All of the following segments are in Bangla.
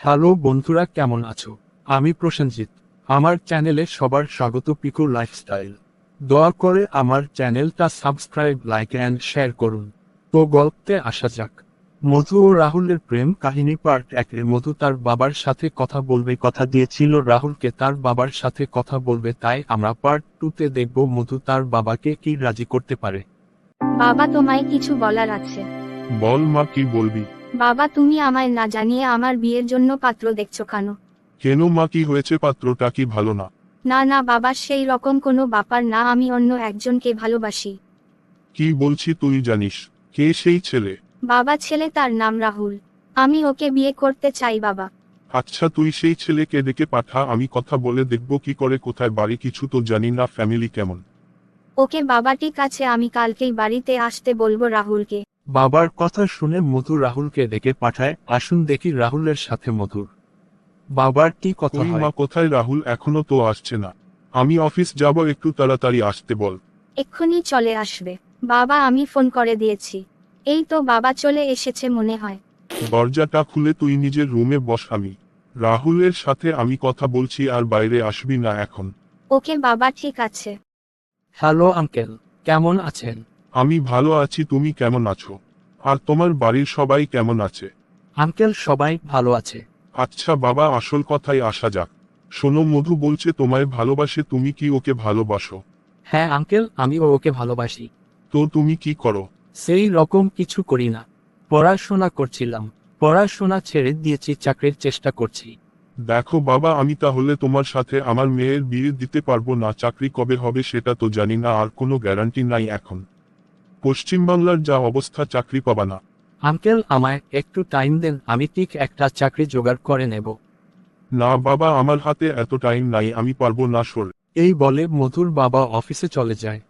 হ্যালো বন্ধুরা, কেমন আছো? আমি প্রসেনজিৎ। আমার চ্যানেলে সবার স্বাগত। পিকু লাইফস্টাইল। দয়া করে আমার চ্যানেলটা সাবস্ক্রাইব, লাইক অ্যান্ড শেয়ার করুন। তো গল্পে আসা যাক। মধু ও রাহুলের প্রেম কাহিনী পার্ট 1 এ মধু তার বাবার সাথে কথা বলবে, কথা দিয়েছিল রাহুলকে তার বাবার সাথে কথা বলবে, তাই আমরা পার্ট 2 তে দেখব মধু তার বাবাকে কি রাজি করতে পারে। বাবা, তোমায় কিছু বলার আছে। বল মা, কি বলবি? বাবা, তুমি আমায় না জানিয়ে আমার বিয়ের জন্য পাত্র দেখছো কেন? কেন মা, কি হয়েছে? পাত্রটা কি ভালো না? না না বাবা, সেই রকম কোনো ব্যাপার না, আমি অন্য একজনকে ভালোবাসি। কি বলছি, তুই জানিস কে সেই ছেলে? বাবা, ছেলে তার নাম রাহুল। আমি ওকে বিয়ে করতে চাই বাবা। আচ্ছা, তুই সেই ছেলেকে ডেকে পাঠা, আমি কথা বলে দেখব কি করে, কোথায় বাড়ি কিছু তো জানি না, ফ্যামিলি কেমন। ওকে বাবা, ঠিক আছে, আমি কালকেই বাড়িতে আসতে বলবো রাহুলকে। বাবার কথা শুনে মধু রাহুলকে ডেকে পাঠায়। আসুন দেখি রাহুলের সাথে মধুর বাবার কি কথা ওই হয়। মা, কোথায় রাহুল? এখনো তো আসছে না। আমি অফিস যাব, একটু তাড়াতাড়ি আসতে বল। এক্ষুনি চলে আসবে বাবা, আমি ফোন করে দিয়েছি। এই তো বাবা চলে এসেছে মনে হয়। দরজাটা খুলে তুই নিজের রুমে বস, আমি রাহুলের সাথে আমি কথা বলছি, আর বাইরে আসবি না এখন। ওকে বাবা, ঠিক আছে। হ্যালো আঙ্কেল, কেমন আছেন? আমি ভালো আছি, তুমি কেমন আছো? আর তোমার বাড়ির সবাই কেমন আছে? আঙ্কেল, সবাই ভালো আছে। আচ্ছা বাবা, আসল কথায় আসা যাক। শোনো, মধু বলছে তোমায় ভালোবাসে, তুমি কি ওকে ভালোবাসো? হ্যাঁ আঙ্কেল, আমি ওকে ভালোবাসি। তো তুমি কি করো? সেই রকম কিছু করি না, পড়াশোনা করছিলাম। পড়াশোনা ছেড়ে দিয়েছি, চাকরির চেষ্টা করছি। দেখো বাবা, আমি তাহলে তোমার সাথে আমার মেয়ের বিয়ে দিতে পারবো না। চাকরি কবে হবে সেটা তো জানি না, আর কোনো গ্যারান্টি নাই এখন। পশ্চিমবাংলার যা অবস্থা, চাকরি পাবা না। আঙ্কেল, আমায় একটু টাইম দেন, আমি ঠিক একটা চাকরি জোগাড় করে নেব। না বাবা, আমার হাতে এত টাইম নাই, আমি পারবো না, সর। এই বলে মধুর বাবা অফিসে চলে যায়।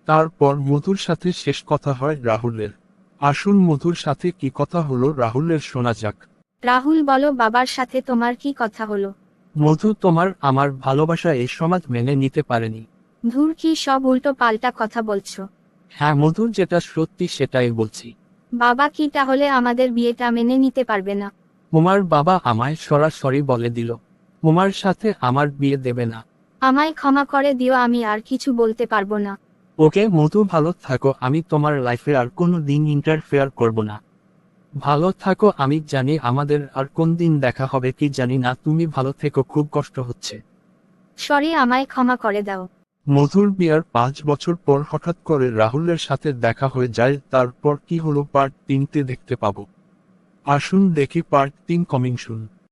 তারপর মধুর সাথে শেষ কথা হয় রাহুলের। আসুন মধুর সাথে কি কথা হলো রাহুলের শোনা যাক। রাহুল, বলো বাবার সাথে তোমার কি কথা হলো? মধু, তোমার আমার ভালোবাসা এই সমাজ মেনে নিতে পারেনি। ধুর, কি সব উল্টো পাল্টা কথা বলছো? হ্যাঁ মধু, যেটা সত্যি সেটাই বলছি। বাবা কি তাহলে আমাদের বিয়েটা মেনে নিতে পারবে না? তোমার বাবা আমায় সরাসরি বলে দিল তোমার সাথে আমার বিয়ে দেবে না। আমায় ক্ষমা করে দিও, আমি আর কিছু বলতে পারবো না। ওকে মধু, ভালো থাকো, আমি তোমার লাইফে আর কোনো দিন ইন্টারফেয়ার করব না। ভালো থাকো, আমি জানি আমাদের আর কোন দিন দেখা হবে কি জানি না, তুমি ভালো থেকো, খুব কষ্ট হচ্ছে। সরি, আমায় ক্ষমা করে দাও। মধুর বিয়ার 5 বছর পর হঠাৎ করে রাহুলের সাথে দেখা হয়ে যায়। তারপর কি হলো পার্ট 3 তে দেখতে পাবো। আসুন দেখি পার্ট 3 কমিং সুন।